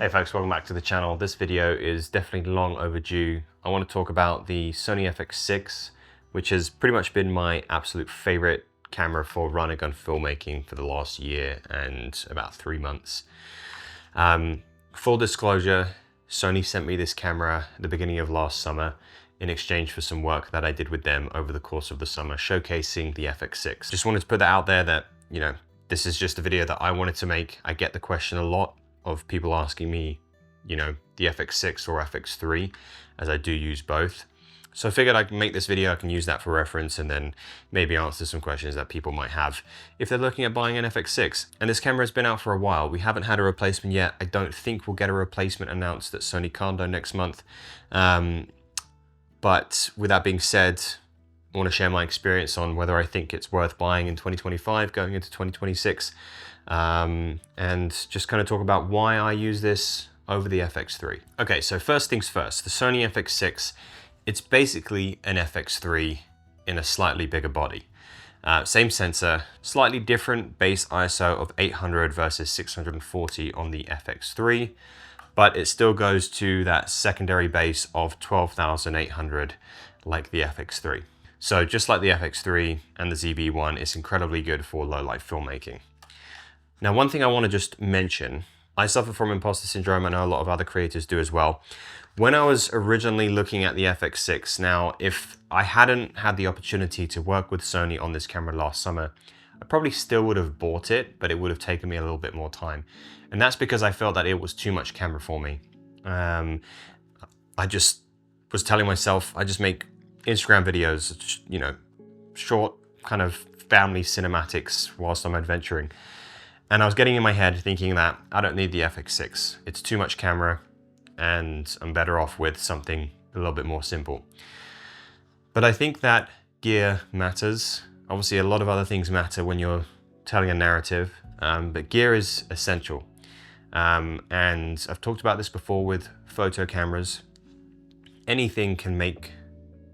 Hey folks, welcome back to the channel. This video is definitely long overdue. I want to talk about the Sony FX6, which has pretty much been my absolute favorite camera for run and gun filmmaking for the last year and about 3 months. Full disclosure, Sony sent me this camera at the beginning of last summer in exchange for some work that I did with them over the course of the summer, showcasing the FX6. Just wanted to put that out there that, you know, this is just a video that I wanted to make. I get the question a lot of people asking me, you know, the FX6 or FX3, as I do use both. So I figured I can make this video, I can use that for reference and then maybe answer some questions that people might have if they're looking at buying an FX6. And this camera has been out for a while. We haven't had a replacement yet. I don't think we'll get a replacement announced at Sony Condo next month. But with that being said, I want to share my experience on whether I think it's worth buying in 2025, going into 2026. And just kind of talk about why I use this over the FX3. Okay, so first things first, the Sony FX6, it's basically an FX3 in a slightly bigger body. Same sensor, slightly different base ISO of 800 versus 640 on the FX3, but it still goes to that secondary base of 12,800 like the FX3. So just like the FX3 and the ZV-1, it's incredibly good for low light filmmaking. Now, one thing I want to just mention, I suffer from imposter syndrome. I know a lot of other creators do as well. When I was originally looking at the FX6, now, if I hadn't had the opportunity to work with Sony on this camera last summer, I probably still would have bought it, but it would have taken me a little bit more time. And that's because I felt that it was too much camera for me. I just was telling myself, I just make Instagram videos, you know, short kind of family cinematics whilst I'm adventuring. And I was getting in my head thinking that I don't need the FX6. It's too much camera and I'm better off with something a little bit more simple. But I think that gear matters. Obviously, a lot of other things matter when you're telling a narrative, but gear is essential. And I've talked about this before with photo cameras. Anything can make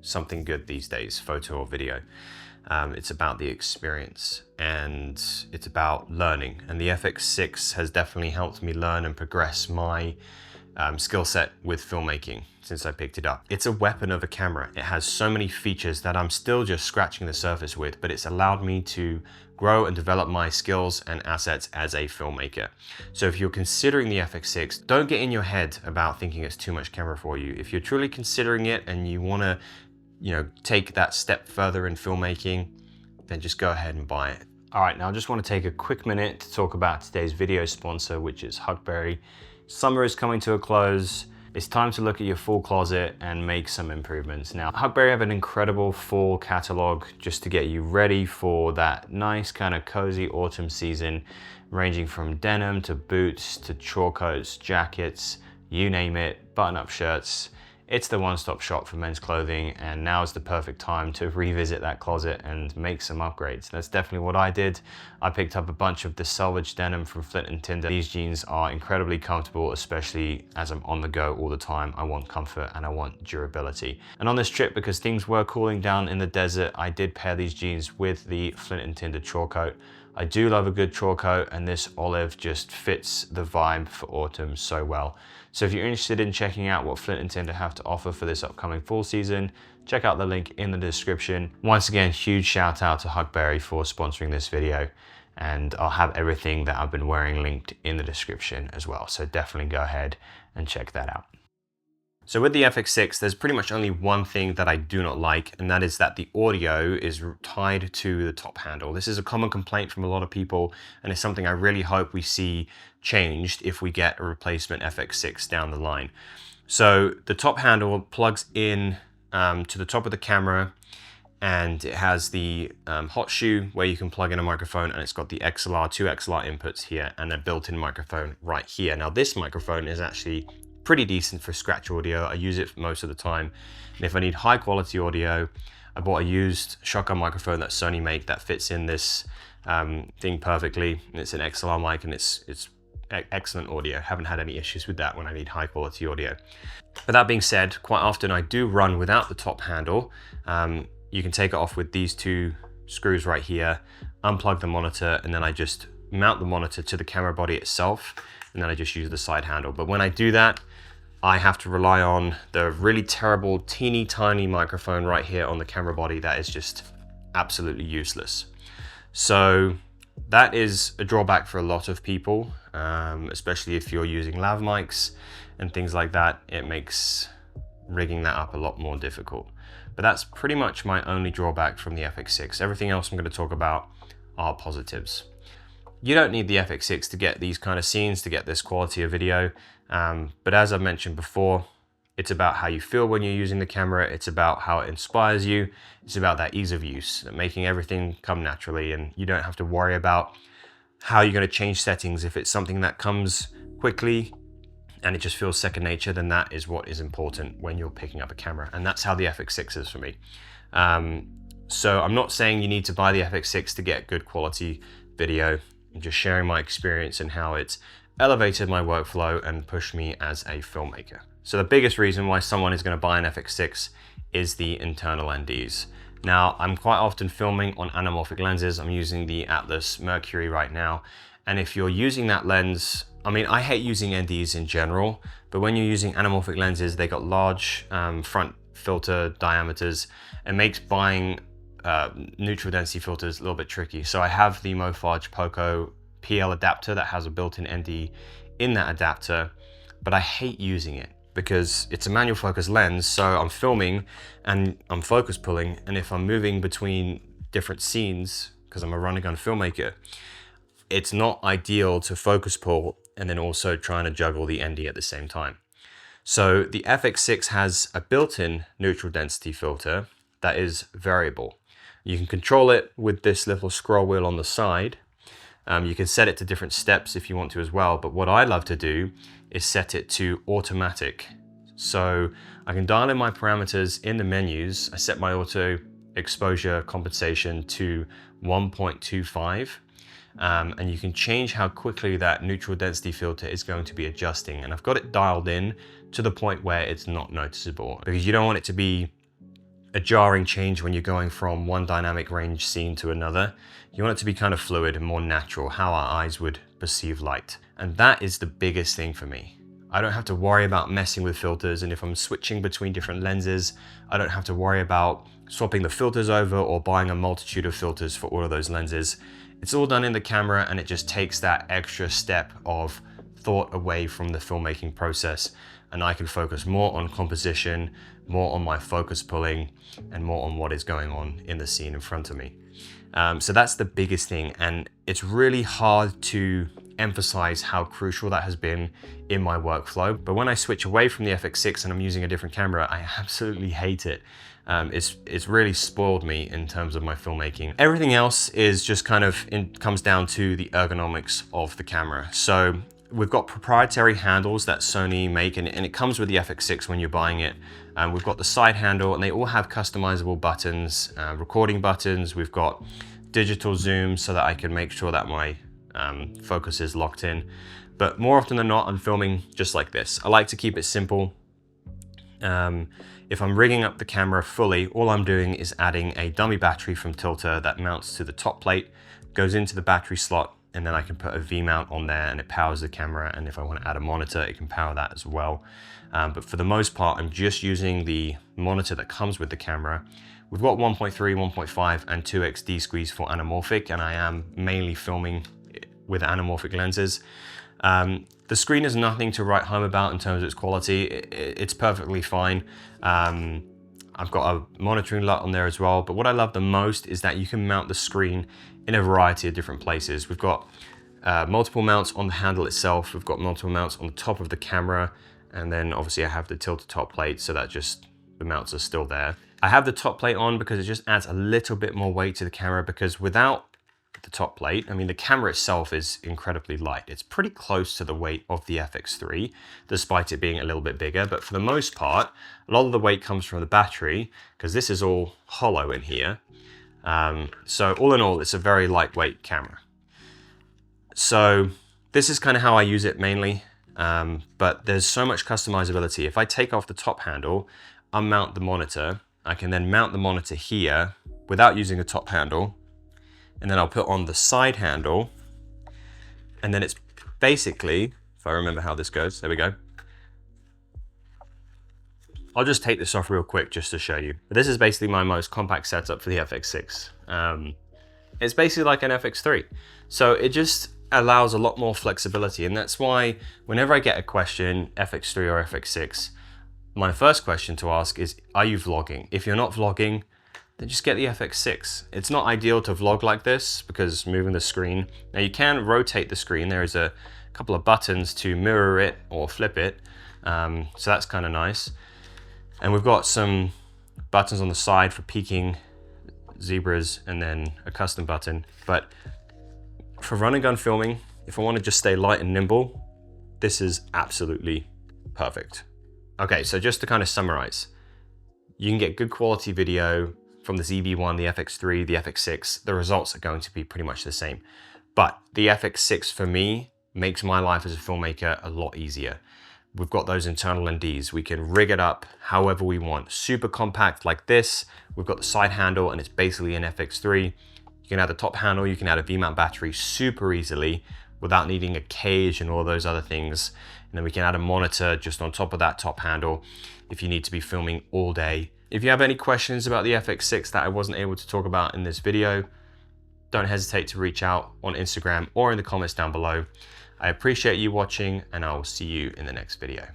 something good these days, photo or video. It's about the experience and it's about learning. And the FX6 has definitely helped me learn and progress my skill set with filmmaking since I picked it up. It's a weapon of a camera. It has so many features that I'm still just scratching the surface with, but it's allowed me to grow and develop my skills and assets as a filmmaker. So if you're considering the FX6, don't get in your head about thinking it's too much camera for you. If you're truly considering it and you want to, you know, take that step further in filmmaking, then just go ahead and buy it. All right, now I just want to take a quick minute to talk about today's video sponsor, which is Huckberry. Summer is coming to a close. It's time to look at your full closet and make some improvements. Now, Huckberry have an incredible fall catalog just to get you ready for that nice kind of cozy autumn season, ranging from denim to boots to chore coats, jackets, you name it, button-up shirts. It's the one-stop shop for men's clothing, and now is the perfect time to revisit that closet and make some upgrades. That's definitely what I did. I picked up a bunch of the salvage denim from Flint & Tinder. These jeans are incredibly comfortable, especially as I'm on the go all the time. I want comfort and I want durability. And on this trip, because things were cooling down in the desert, I did pair these jeans with the Flint & Tinder chore coat. I do love a good chore coat, and this olive just fits the vibe for autumn so well. So if you're interested in checking out what Flint & Tinder have to offer for this upcoming fall season, check out the link in the description. Once again, huge shout out to Huckberry for sponsoring this video, and I'll have everything that I've been wearing linked in the description as well. So definitely go ahead and check that out. So with the FX6, there's pretty much only one thing that I do not like, and that is that the audio is tied to the top handle. This is a common complaint from a lot of people, and it's something I really hope we see changed if we get a replacement FX6 down the line. So the top handle plugs in to the top of the camera, and it has the hot shoe where you can plug in a microphone, and it's got the XLR, 2 XLR inputs here, and a built-in microphone right here. Now this microphone is actually pretty decent for scratch audio. I use it most of the time. And if I need high quality audio, I bought a used shotgun microphone that Sony make that fits in this thing perfectly. And it's an XLR mic, and it's excellent audio. Haven't had any issues with that when I need high quality audio. But that being said, quite often I do run without the top handle. You can take it off with these 2 screws right here, unplug the monitor, and then I just mount the monitor to the camera body itself. and then I just use the side handle. But when I do that, I have to rely on the really terrible, teeny tiny microphone right here on the camera body that is just absolutely useless. So that is a drawback for a lot of people, especially if you're using lav mics and things like that. It makes rigging that up a lot more difficult. But that's pretty much my only drawback from the FX6. Everything else I'm going to talk about are positives. You don't need the FX6 to get these kind of scenes, to get this quality of video. But as I've mentioned before, it's about how you feel when you're using the camera. It's about how it inspires you. It's about that ease of use, making everything come naturally, and you don't have to worry about how you're going to change settings. If it's something that comes quickly and it just feels second nature, then that is what is important when you're picking up a camera. And that's how the FX6 is for me. So I'm not saying you need to buy the FX6 to get good quality video. I'm just sharing my experience and how it's elevated my workflow and pushed me as a filmmaker. So the biggest reason why someone is going to buy an FX6 is the internal NDs. Now, I'm quite often filming on anamorphic lenses. I'm using the Atlas Mercury right now. And if you're using that lens, I mean, I hate using NDs in general, but when you're using anamorphic lenses, they got large front filter diameters. It makes buying neutral density filters a little bit tricky. So I have the Mofarge Poco PL adapter that has a built-in ND in that adapter, but I hate using it because it's a manual focus lens. So I'm filming and I'm focus pulling, and if I'm moving between different scenes, because I'm a run and gun filmmaker, it's not ideal to focus pull and then also trying to juggle the ND at the same time. So the FX6 has a built-in neutral density filter that is variable. You can control it with this little scroll wheel on the side. You can set it to different steps if you want to as well, but what I love to do is set it to automatic. So I can dial in my parameters in the menus. I set my auto exposure compensation to 1.25, and you can change how quickly that neutral density filter is going to be adjusting. And I've got it dialed in to the point where it's not noticeable, because you don't want it to be a jarring change when you're going from one dynamic range scene to another. You want it to be kind of fluid and more natural, how our eyes would perceive light. And that is the biggest thing for me. I don't have to worry about messing with filters, and if I'm switching between different lenses, I don't have to worry about swapping the filters over or buying a multitude of filters for all of those lenses. It's all done in the camera, and it just takes that extra step of thought away from the filmmaking process, and I can focus more on composition, more on my focus pulling, and more on what is going on in the scene in front of me. So that's the biggest thing, and it's really hard to emphasize how crucial that has been in my workflow. But when I switch away from the FX6 and I'm using a different camera, I absolutely hate it. It's really spoiled me in terms of my filmmaking. Everything else is just kind of comes down to the ergonomics of the camera. So we've got proprietary handles that Sony make, and it comes with the FX6 when you're buying it. We've got the side handle, and they all have customizable buttons, recording buttons. We've got digital zoom so that I can make sure that my focus is locked in. But more often than not, I'm filming just like this. I like to keep it simple. If I'm rigging up the camera fully, all I'm doing is adding a dummy battery from Tilta that mounts to the top plate, goes into the battery slot, and then I can put a V-mount on there and it powers the camera. And if I want to add a monitor, it can power that as well. But for the most part, I'm just using the monitor that comes with the camera. We've got 1.3, 1.5, and 2x D-squeeze for anamorphic, and I am mainly filming with anamorphic lenses. The screen is nothing to write home about in terms of its quality. It's perfectly fine. I've got a monitoring LUT on there as well, but what I love the most is that you can mount the screen in a variety of different places. We've got multiple mounts on the handle itself. We've got multiple mounts on the top of the camera, and then obviously I have the tilted top plate, so that just, the mounts are still there. I have the top plate on because it just adds a little bit more weight to the camera, because without the top plate, I mean, the camera itself is incredibly light. It's pretty close to the weight of the FX3, despite it being a little bit bigger. But for the most part, a lot of the weight comes from the battery, because this is all hollow in here. So all in all, it's a very lightweight camera. So this is kind of how I use it mainly, but there's so much customizability. If I take off the top handle, unmount the monitor, I can then mount the monitor here without using a top handle, and then I'll put on the side handle, and then it's basically if I remember how this goes. There we go. I'll just take this off real quick just to show you. But this is basically my most compact setup for the FX6. It's basically like an FX3. So it just allows a lot more flexibility. And that's why whenever I get a question, FX3 or FX6, my first question to ask is, are you vlogging? If you're not vlogging, then just get the FX6. It's not ideal to vlog like this because moving the screen. Now you can rotate the screen. There is a couple of buttons to mirror it or flip it. So that's kind of nice. And we've got some buttons on the side for peaking, zebras, and then a custom button. But for run and gun filming, if I want to just stay light and nimble, this is absolutely perfect. Okay, so just to kind of summarize, you can get good quality video from the ZV-1, the FX3, the FX6. The results are going to be pretty much the same. But the FX6 for me makes my life as a filmmaker a lot easier. We've got those internal NDs. We can rig it up however we want. Super compact like this. We've got the side handle and it's basically an FX3. You can add the top handle, you can add a V-mount battery super easily without needing a cage and all those other things. And then we can add a monitor just on top of that top handle if you need to be filming all day. If you have any questions about the FX6 that I wasn't able to talk about in this video, don't hesitate to reach out on Instagram or in the comments down below. I appreciate you watching and I will see you in the next video.